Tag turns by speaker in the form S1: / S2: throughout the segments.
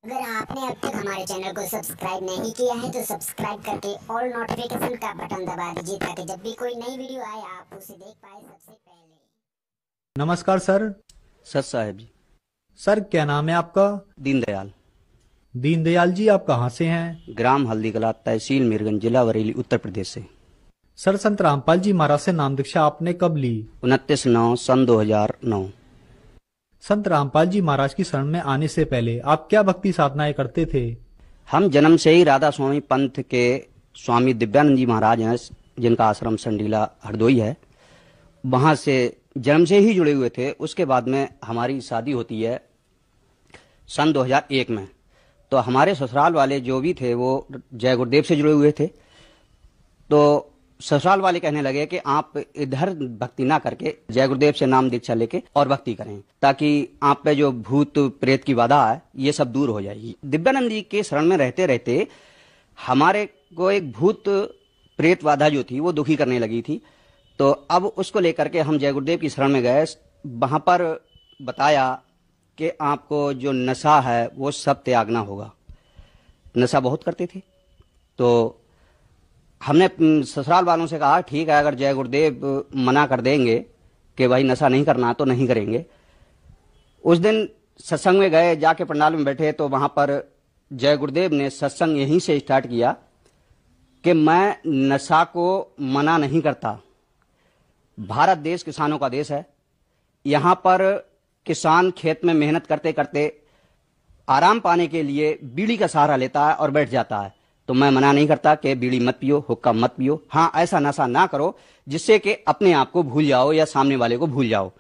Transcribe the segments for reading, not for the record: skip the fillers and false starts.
S1: अगर आपने अब तक हमारे चैनल को सब्सक्राइब नहीं किया है तो सब्सक्राइब करके ऑल नोटिफिकेशन का बटन दबा दीजिए ताकि जब भी कोई नई वीडियो आए आप उसे देख पाए सबसे पहले।
S2: नमस्कार सर।
S3: सर साहब जी।
S2: सर क्या नाम है आपका?
S3: दीनदयाल।
S2: दीनदयाल जी, आप कहाँ से हैं?
S3: ग्राम हल्दी कला, तहसील मीरगंज, जिला बरेली, उत्तर प्रदेश से।
S2: सर संत रामपाल जी महाराज से नाम दीक्षा आपने कब ली? 29/9
S3: सन 2009।
S2: संत रामपाल जी महाराज की शरण में आने से पहले आप क्या भक्ति साधनाएं करते थे?
S3: हम जन्म से ही राधा स्वामी पंथ के स्वामी दिव्यानंद जी महाराज हैं, जिनका आश्रम संडीला हरदोई है, वहां से जन्म से ही जुड़े हुए थे। उसके बाद में हमारी शादी होती है सन 2001 में। तो हमारे ससुराल वाले जो भी थे वो जय गुरुदेव से जुड़े हुए थे। तो ससुराल वाले कहने लगे कि आप इधर भक्ति ना करके जय गुरुदेव से नाम दीक्षा लेके और भक्ति करें, ताकि आप पे जो भूत प्रेत की बाधा है ये सब दूर हो जाएगी। दिव्यानंद जी के शरण में रहते रहते हमारे को एक भूत प्रेत बाधा जो थी वो दुखी करने लगी थी। तो अब उसको लेकर के हम जय गुरुदेव की शरण में गए। वहां पर बताया कि आपको जो नशा है वो सब त्यागना होगा। नशा बहुत करते थे। तो हमने ससुराल वालों से कहा ठीक है, अगर जय गुरुदेव मना कर देंगे कि भाई नशा नहीं करना तो नहीं करेंगे। उस दिन सत्संग में गए, जाके पंडाल में बैठे तो वहां पर जय गुरुदेव ने सत्संग यहीं से स्टार्ट किया कि मैं नशा को मना नहीं करता। भारत देश किसानों का देश है। यहां पर किसान खेत में मेहनत करते करते आराम पाने के लिए बीड़ी का सहारा लेता है और बैठ जाता है। तो मैं मना नहीं करता कि बीड़ी मत पियो, हुक्का मत पियो। हाँ, ऐसा नशा ना करो जिससे कि अपने आप को भूल जाओ या सामने वाले को भूल जाओ।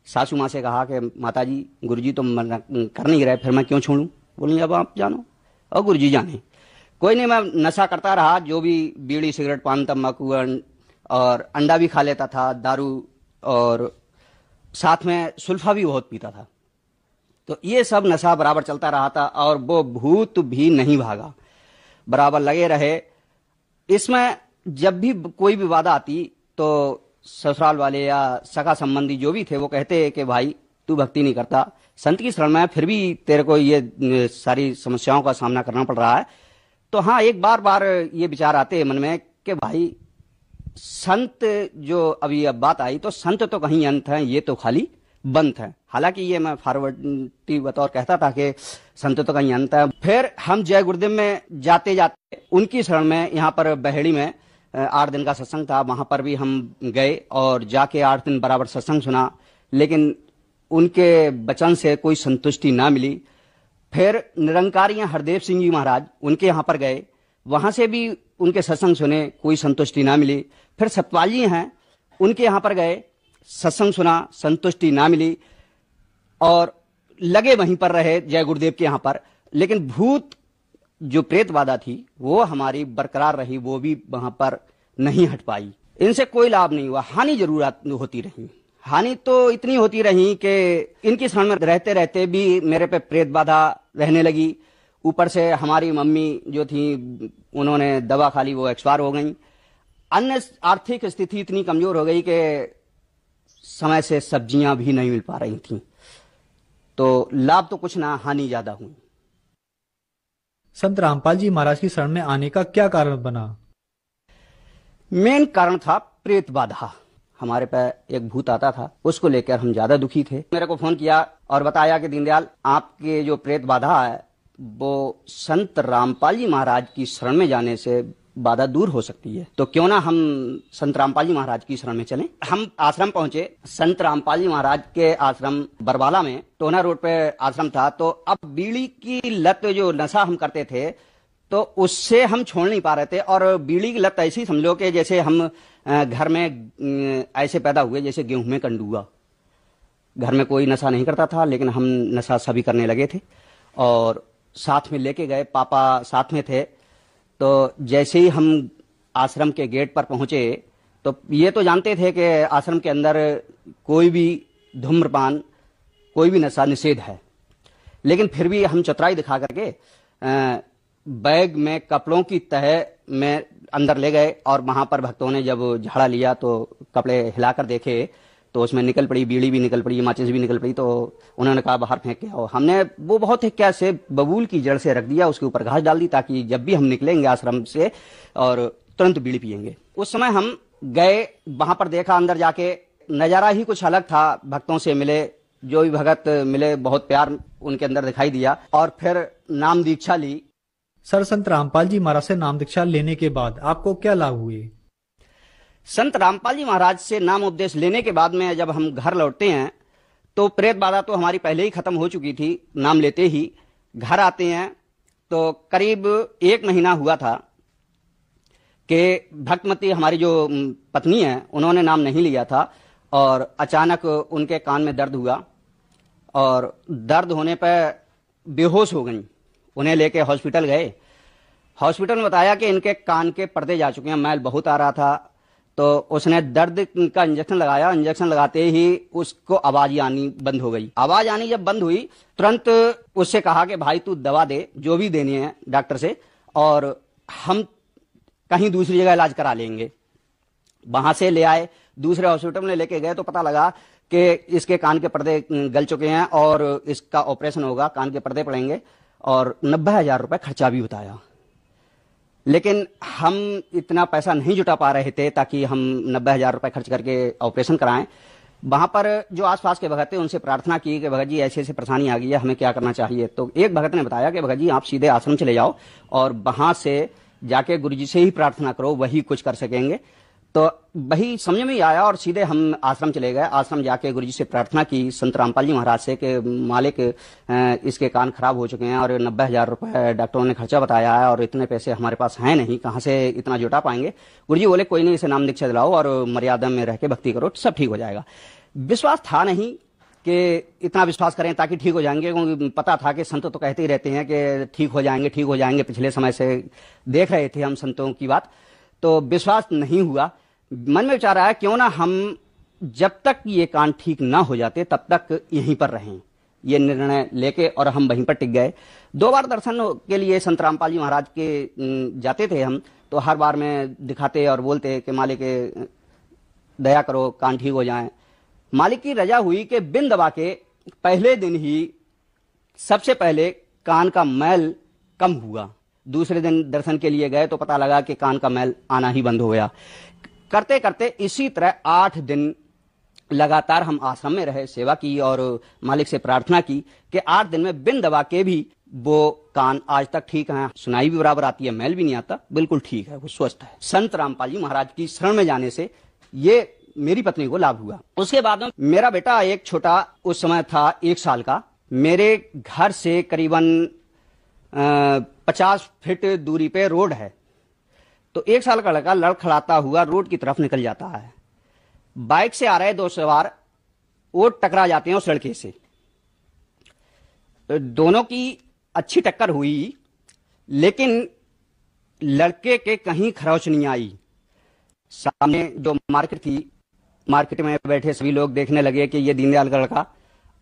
S3: सासू माँ से कहा कि माता जी, गुरुजी तो मना कर नहीं रहे, फिर मैं क्यों छोड़ूं? बोली अब आप जानो और गुरुजी जाने। कोई नहीं, मैं नशा करता रहा। जो भी बीड़ी सिगरेट पान तम्बाकू और अंडा भी खा लेता था, दारू और साथ में सुल्फा भी बहुत पीता था। तो ये सब नशा बराबर चलता रहा था और वो भूत भी नहीं भागा, बराबर लगे रहे। इसमें जब भी कोई भी बाधा आती तो ससुराल वाले या सगा संबंधी जो भी थे वो कहते कि भाई तू भक्ति नहीं करता, संत की शरण में फिर भी तेरे को ये सारी समस्याओं का सामना करना पड़ रहा है। तो हाँ, एक बार बार ये विचार आते हैं मन में कि भाई संत जो अभी अब बात आई तो संत तो कहीं अंत है, ये तो खाली बंद है। हालांकि ये मैं फॉरवर्ड बतौर कहता था कि संत तो कहीं अंत है। फिर हम जय गुरुदेव में जाते जाते उनकी शरण में यहाँ पर बहेड़ी में 8 दिन का सत्संग था, वहां पर भी हम गए और जाके 8 दिन बराबर सत्संग सुना, लेकिन उनके वचन से कोई संतुष्टि ना मिली। फिर निरंकारी हरदेव सिंह जी महाराज, उनके यहाँ पर गए, वहां से भी उनके सत्संग सुने, कोई संतुष्टि ना मिली। फिर सतपाल जी हैं, उनके यहाँ पर गए, सत्संग सुना, संतुष्टि ना मिली और लगे वहीं पर रहे जय गुरुदेव के यहाँ पर। लेकिन भूत जो प्रेत बाधा थी वो हमारी बरकरार रही, वो भी वहां पर नहीं हट पाई। इनसे कोई लाभ नहीं हुआ, हानि जरूर होती रही। हानि तो इतनी होती रही कि इनकी शरण में रहते रहते भी मेरे पे प्रेत बाधा रहने लगी। ऊपर से हमारी मम्मी जो थी उन्होंने दवा खा ली, वो एक्सपायर हो गई। अन्य आर्थिक स्थिति इतनी कमजोर हो गई कि समय से सब्जियां भी नहीं मिल पा रही थी। तो लाभ तो कुछ ना, हानि ज्यादा हुई।
S2: संत रामपाल जी महाराज की शरण में आने का क्या कारण बना?
S3: मेन कारण था प्रेत बाधा। हमारे पे एक भूत आता था, उसको लेकर हम ज्यादा दुखी थे। मेरे को फोन किया और बताया कि दीनदयाल, आपके जो प्रेत बाधा है वो संत रामपाल जी महाराज की शरण में जाने से बाधा दूर हो सकती है। तो क्यों ना हम संत रामपाल जी महाराज की शरण में चलें। हम आश्रम पहुंचे। संत रामपाल जी महाराज के आश्रम बरवाला में, टोना रोड पे आश्रम था। तो अब बीड़ी की लत, जो नशा हम करते थे, तो उससे हम छोड़ नहीं पा रहे थे। और बीड़ी की लत ऐसी समझो कि जैसे हम घर में ऐसे पैदा हुए जैसे गेहूं में कंडुआ। घर में कोई नशा नहीं करता था, लेकिन हम नशा सभी करने लगे थे और साथ में लेके गए, पापा साथ में थे। तो जैसे ही हम आश्रम के गेट पर पहुंचे तो ये तो जानते थे कि आश्रम के अंदर कोई भी धूम्रपान, कोई भी नशा निषेध है। लेकिन फिर भी हम चतुराई दिखा करके बैग में कपड़ों की तह में अंदर ले गए और वहां पर भक्तों ने जब झाड़ा लिया तो कपड़े हिलाकर देखे तो उसमें निकल पड़ी, बीड़ी भी निकल पड़ी, माचिस भी निकल पड़ी। तो उन्होंने कहा बाहर फेंक के आओ। हमने वो बहुत क्या से बबूल की जड़ से रख दिया, उसके ऊपर घास डाल दी, ताकि जब भी हम निकलेंगे आश्रम से और तुरंत बीड़ी पियेंगे। उस समय हम गए, वहां पर देखा, अंदर जाके नजारा ही कुछ अलग था। भक्तों से मिले, जो भी भगत मिले, बहुत प्यार उनके अंदर दिखाई दिया, और फिर नाम दीक्षा ली।
S2: सर, संत रामपाल जी महाराज से नाम दीक्षा लेने के बाद आपको क्या लाभ हुए?
S3: संत रामपाल जी महाराज से नाम उपदेश लेने के बाद में जब हम घर लौटते हैं तो प्रेत बाधा तो हमारी पहले ही खत्म हो चुकी थी। नाम लेते ही घर आते हैं तो करीब 1 महीना हुआ था कि भक्तमती हमारी जो पत्नी है, उन्होंने नाम नहीं लिया था, और अचानक उनके कान में दर्द हुआ, और दर्द होने पर बेहोश हो गई। उन्हें लेके हॉस्पिटल गए। हॉस्पिटल में बताया कि इनके कान के पर्दे जा चुके हैं, मैल बहुत आ रहा था। तो उसने दर्द का इंजेक्शन लगाया। इंजेक्शन लगाते ही उसको आवाज ही आनी बंद हो गई। आवाज आनी जब बंद हुई, तुरंत उससे कहा कि भाई तू दवा दे, जो भी देनी है डॉक्टर से, और हम कहीं दूसरी जगह इलाज करा लेंगे। वहां से ले आए, दूसरे हॉस्पिटल में लेके गए तो पता लगा कि इसके कान के पर्दे गल चुके हैं और इसका ऑपरेशन होगा, कान के पर्दे पड़ेंगे, और 90,000 रुपए खर्चा भी बताया। लेकिन हम इतना पैसा नहीं जुटा पा रहे थे ताकि हम 90,000 रुपए खर्च करके ऑपरेशन कराएं। वहां पर जो आसपास के भगत थे उनसे प्रार्थना की कि भगत जी ऐसे ऐसे परेशानी आ गई है, हमें क्या करना चाहिए। तो एक भगत ने बताया कि भगत जी आप सीधे आश्रम चले जाओ और वहां से जाके गुरु जी से ही प्रार्थना करो, वही कुछ कर सकेंगे। तो वही समझ में ही आया और सीधे हम आश्रम चले गए। आश्रम जाके गुरु जी से प्रार्थना की, संत रामपाल जी महाराज से, कि मालिक इसके कान खराब हो चुके हैं और 90,000 रुपए डॉक्टरों ने खर्चा बताया है, और इतने पैसे हमारे पास हैं नहीं, कहाँ से इतना जुटा पाएंगे। गुरु जी बोले कोई नहीं, इसे नाम दीक्षा दिलाओ और मर्यादा में रह के भक्ति करो, सब ठीक हो जाएगा। विश्वास था नहीं कि इतना विश्वास करें ताकि ठीक हो जाएंगे, क्योंकि पता था कि संत तो कहते ही रहते हैं कि ठीक हो जाएंगे, ठीक हो जाएंगे। पिछले समय से देख रहे थे हम संतों की बात, तो विश्वास नहीं हुआ। मन में विचार आया क्यों ना हम जब तक ये कान ठीक ना हो जाते तब तक यहीं पर रहें, ये निर्णय लेके, और हम वहीं पर टिक गए। 2 बार दर्शन के लिए संत रामपाल जी महाराज के जाते थे हम, तो हर बार में दिखाते और बोलते कि मालिक दया करो, कान ठीक हो जाएं। मालिक की रजा हुई कि बिन दबा के पहले दिन ही सबसे पहले कान का मैल कम हुआ। दूसरे दिन दर्शन के लिए गए तो पता लगा कि कान का मैल आना ही बंद हो गया। करते करते इसी तरह 8 दिन लगातार हम आश्रम में रहे, सेवा की और मालिक से प्रार्थना की कि 8 दिन में बिन दबा के भी वो कान आज तक ठीक है, सुनाई भी बराबर आती है, मैल भी नहीं आता, बिल्कुल ठीक है, वो स्वस्थ है। संत रामपाल जी महाराज की शरण में जाने से ये मेरी पत्नी को लाभ हुआ। उसके बाद में मेरा बेटा एक छोटा, उस समय था 1 साल का, मेरे घर से करीबन 50 फीट दूरी पे रोड है। तो 1 साल का लड़का लड़खड़ाता हुआ रोड की तरफ निकल जाता है। बाइक से आ रहे 2 सवार वो टकरा जाते हैं उस लड़के से। दोनों की अच्छी टक्कर हुई, लेकिन लड़के के कहीं खरोच नहीं आई। सामने जो मार्केट थी, मार्केट में बैठे सभी लोग देखने लगे कि ये दीनदयाल का लड़का,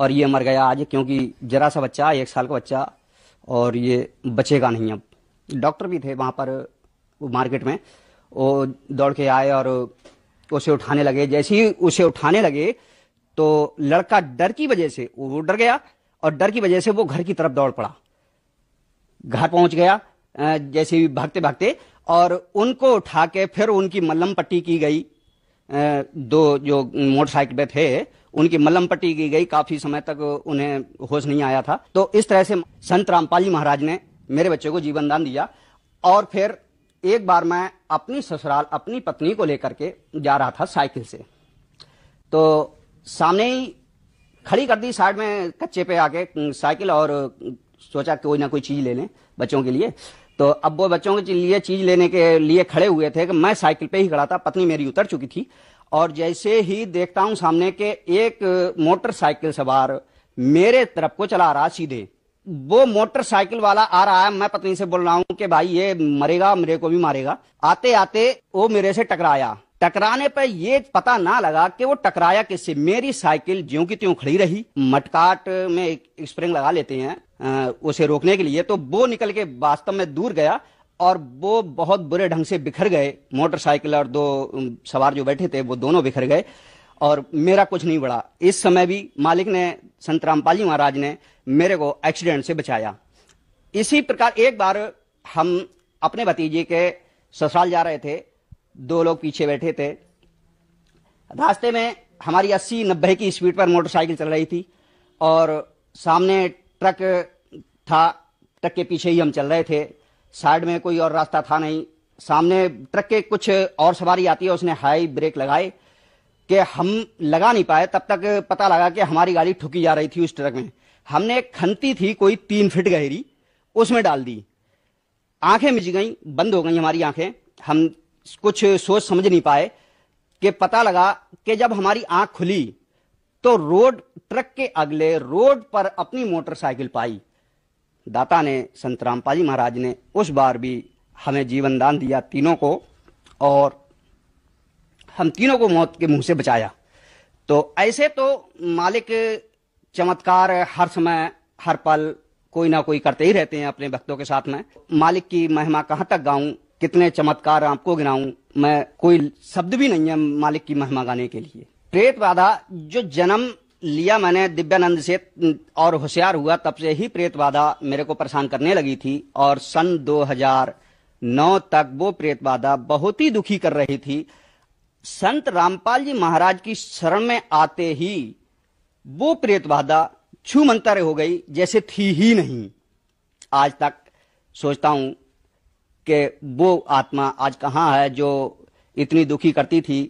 S3: और ये मर गया आज, क्योंकि जरा सा बच्चा, 1 साल का बच्चा, और ये बचेगा नहीं। अब डॉक्टर भी थे वहां पर मार्केट में, वो दौड़ के आए और उसे उठाने लगे। जैसे ही उसे उठाने लगे तो लड़का डर की वजह से वो डर गया, और डर की वजह से वो घर की तरफ दौड़ पड़ा। घर पहुंच गया जैसे ही भागते भागते, और उनको उठा के फिर उनकी मल्लम पट्टी की गई। 2 जो मोटरसाइकिल पे थे उनकी मल्लम पट्टी की गई। काफी समय तक उन्हें होश नहीं आया था। तो इस तरह से संत रामपाल जी महाराज ने मेरे बच्चे को जीवन दान दिया। और फिर एक बार मैं अपनी ससुराल अपनी पत्नी को लेकर के जा रहा था साइकिल से, तो सामने ही खड़ी कर दी साइड में कच्चे पे आके साइकिल, और सोचा कोई ना कोई चीज ले लें बच्चों के लिए। तो अब वो बच्चों के लिए चीज लेने के लिए खड़े हुए थे कि मैं साइकिल पे ही खड़ा था, पत्नी मेरी उतर चुकी थी। और जैसे ही देखता हूं सामने के एक मोटरसाइकिल सवार मेरे तरफ को चला रहा सीधे। वो मोटरसाइकिल वाला आ रहा है, मैं पत्नी से बोल रहा हूं कि भाई ये मरेगा, मेरे को भी मारेगा। आते आते वो मेरे से टकराया। टकराने पर ये पता ना लगा कि वो टकराया किससे। मेरी साइकिल ज्यों की त्यों खड़ी रही। मटकाट में एक स्प्रिंग लगा लेते हैं उसे रोकने के लिए, तो वो निकल के वास्तव में दूर गया, और वो बहुत बुरे ढंग से बिखर गए। मोटरसाइकिल और 2 सवार जो बैठे थे वो दोनों बिखर गए। और मेरा कुछ नहीं बढ़ा। इस समय भी मालिक ने, संत रामपाल जी महाराज ने मेरे को एक्सीडेंट से बचाया। इसी प्रकार एक बार हम अपने भतीजे के ससुराल जा रहे थे, 2 लोग पीछे बैठे थे। रास्ते में हमारी 80-90 की स्पीड पर मोटरसाइकिल चल रही थी और सामने ट्रक था। ट्रक के पीछे ही हम चल रहे थे, साइड में कोई और रास्ता था नहीं। सामने ट्रक के कुछ और सवारी आती है, उसने हाई ब्रेक लगाए कि हम लगा नहीं पाए। तब तक पता लगा कि हमारी गाड़ी ठुकी जा रही थी उस ट्रक में। हमने एक खंती थी कोई 3 फीट गहरी, उसमें डाल दी। आंखें मिच गई, बंद हो गई हमारी आंखें। हम कुछ सोच समझ नहीं पाए कि पता लगा कि जब हमारी आंख खुली तो रोड, ट्रक के अगले रोड पर अपनी मोटरसाइकिल पाई। दाता ने, संत रामपाल जी महाराज ने उस बार भी हमें जीवन दान दिया तीनों को, और हम तीनों को मौत के मुंह से बचाया। तो ऐसे तो मालिक चमत्कार हर समय हर पल कोई ना कोई करते ही रहते हैं अपने भक्तों के साथ में। मालिक की महिमा कहां तक गाऊं, कितने चमत्कार आपको गिनाऊं, मैं कोई शब्द भी नहीं है मालिक की महिमा गाने के लिए। प्रेत बाधा जो जन्म लिया मैंने दिव्यानंद से और होशियार हुआ, तब से ही प्रेत बाधा मेरे को परेशान करने लगी थी। और सन 2009 तक वो प्रेत बाधा बहुत ही दुखी कर रही थी। संत रामपाल जी महाराज की शरण में आते ही वो प्रेत बाधा छूमंतर हो गई, जैसे थी ही नहीं। आज तक सोचता हूं कि वो आत्मा आज कहां है जो इतनी दुखी करती थी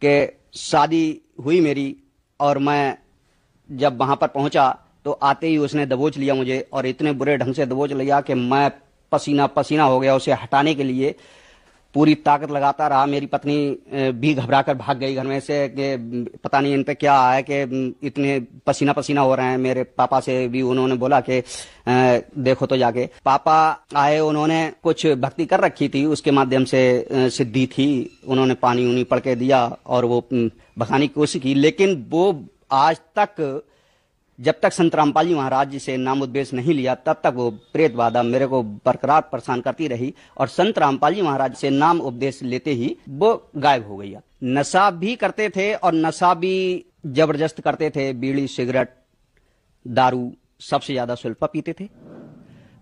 S3: कि शादी हुई मेरी और मैं जब वहां पर पहुंचा तो आते ही उसने दबोच लिया मुझे, और इतने बुरे ढंग से दबोच लिया कि मैं पसीना पसीना हो गया। उसे हटाने के लिए पूरी ताकत लगाता रहा। मेरी पत्नी भी घबरा कर भाग गई घर में से कि पता नहीं इन पे क्या है कि इतने पसीना पसीना हो रहे हैं। मेरे पापा से भी उन्होंने बोला कि देखो तो जाके। पापा आए, उन्होंने कुछ भक्ति कर रखी थी, उसके माध्यम से सिद्धि थी। उन्होंने पानी उनी पड़ के दिया और वो भगाने की कोशिश की, लेकिन वो आज तक, जब तक संत रामपाल जी महाराज जी से नाम उपदेश नहीं लिया, तब तक वो प्रेत बाधा मेरे को बरकरार परेशान करती रही। और संत रामपाल जी महाराज से नाम उपदेश लेते ही वो गायब हो गई। नशा भी करते थे और नशा भी जबरदस्त करते थे। बीड़ी, सिगरेट, दारू, सबसे ज्यादा सुल्फा पीते थे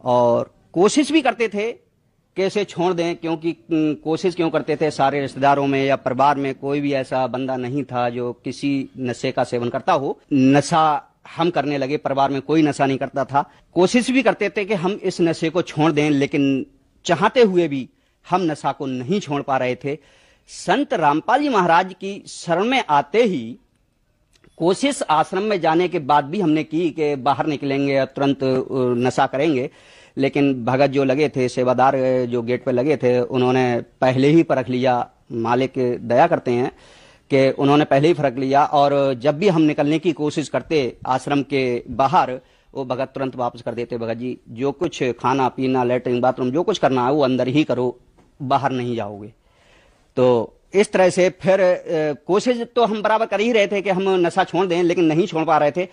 S3: और कोशिश भी करते थे कैसे छोड़ दें। क्योंकि कोशिश क्यों करते थे, सारे रिश्तेदारों में या परिवार में कोई भी ऐसा बंदा नहीं था जो किसी नशे का सेवन करता हो। नशा हम करने लगे, परिवार में कोई नशा नहीं करता था। कोशिश भी करते थे कि हम इस नशे को छोड़ दें, लेकिन चाहते हुए भी हम नशा को नहीं छोड़ पा रहे थे। संत रामपाल जी महाराज की शरण में आते ही कोशिश आश्रम में जाने के बाद भी हमने की कि बाहर निकलेंगे और तुरंत नशा करेंगे, लेकिन भगत जो लगे थे, सेवादार जो गेट पर लगे थे, उन्होंने पहले ही परख लिया। मालिक दया करते हैं कि उन्होंने पहले ही फर्क लिया, और जब भी हम निकलने की कोशिश करते आश्रम के बाहर, वो भगत तुरंत वापस कर देते। भगत जी, जो कुछ खाना पीना, लेटरिन बाथरूम, जो कुछ करना है वो अंदर ही करो, बाहर नहीं जाओगे। तो इस तरह से फिर कोशिश तो हम बराबर कर ही रहे थे कि हम नशा छोड़ दें, लेकिन नहीं छोड़ पा रहे थे।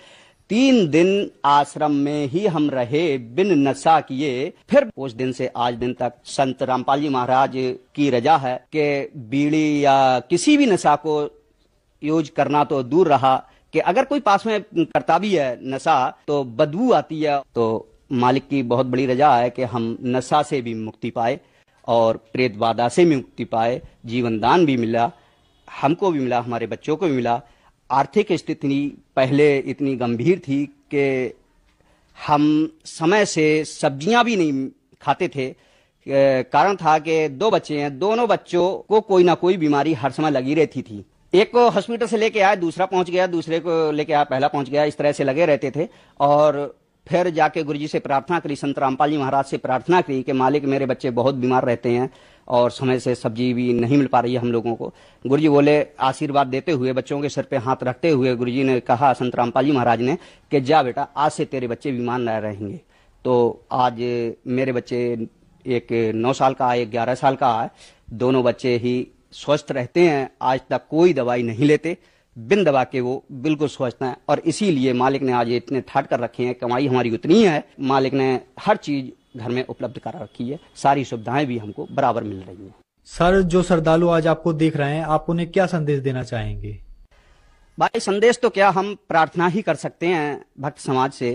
S3: 3 दिन आश्रम में ही हम रहे बिन नशा किए। फिर उस दिन से आज दिन तक संत रामपाल जी महाराज की रजा है कि बीड़ी या किसी भी नशा को यूज करना तो दूर रहा, कि अगर कोई पास में करता भी है नशा तो बदबू आती है। तो मालिक की बहुत बड़ी रजा है कि हम नशा से भी मुक्ति पाए और प्रेत बाधा से भी मुक्ति पाए। जीवन दान भी मिला, हमको भी मिला, हमारे बच्चों को भी मिला। आर्थिक स्थिति पहले इतनी गंभीर थी कि हम समय से सब्जियां भी नहीं खाते थे। कारण था कि 2 बच्चे हैं, दोनों बच्चों को कोई ना कोई बीमारी हर समय लगी रहती थी। एक को हॉस्पिटल से लेके आया, दूसरा पहुंच गया, दूसरे को लेके आया, पहला पहुंच गया। इस तरह से लगे रहते थे। और फिर जाके गुरुजी से प्रार्थना करी, संत रामपाल जी महाराज से प्रार्थना करी कि मालिक मेरे बच्चे बहुत बीमार रहते हैं और समय से सब्जी भी नहीं मिल पा रही है हम लोगों को। गुरुजी बोले, आशीर्वाद देते हुए, बच्चों के सिर पे हाथ रखते हुए गुरुजी ने कहा, संत रामपाल जी महाराज ने, कि जा बेटा, आज से तेरे बच्चे बीमार न रहेंगे। तो आज मेरे बच्चे, एक 9 साल का है, एक 11 साल का है, दोनों बच्चे ही स्वस्थ रहते हैं। आज तक कोई दवाई नहीं लेते, बिन दवा के वो बिल्कुल स्वस्थ हैं। और इसीलिए मालिक ने आज इतने ठाट कर रखे हैं। कमाई हमारी उतनी है, मालिक ने हर चीज घर में उपलब्ध करा रखी है, सारी सुविधाएं भी हमको बराबर मिल रही हैं।
S2: सर, जो श्रद्धालु आज आपको देख रहे हैं, आप उन्हें क्या संदेश देना चाहेंगे?
S3: भाई संदेश तो क्या, हम प्रार्थना ही कर सकते हैं भक्त समाज से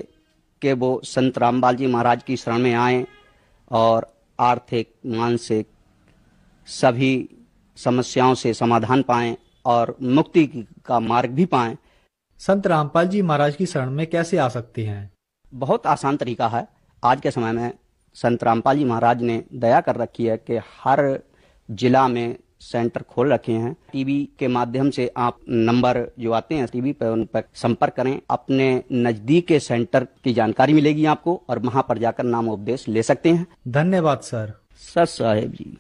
S3: कि वो संत रामपाल जी महाराज की शरण में आएं और आर्थिक मानसिक सभी समस्याओं से समाधान पाएं और मुक्ति का मार्ग भी पाएं।
S2: संत रामपाल जी महाराज की शरण में कैसे आ सकते हैं?
S3: बहुत आसान तरीका है। आज के समय में संत रामपाल जी महाराज ने दया कर रखी है कि हर जिला में सेंटर खोल रखे हैं। टीवी के माध्यम से आप नंबर जो आते हैं टीवी पर, उन पर संपर्क करें। अपने नजदीक के सेंटर की जानकारी मिलेगी आपको और वहां पर जाकर नाम उपदेश ले सकते हैं।
S2: धन्यवाद सर।
S3: सर साहेब जी।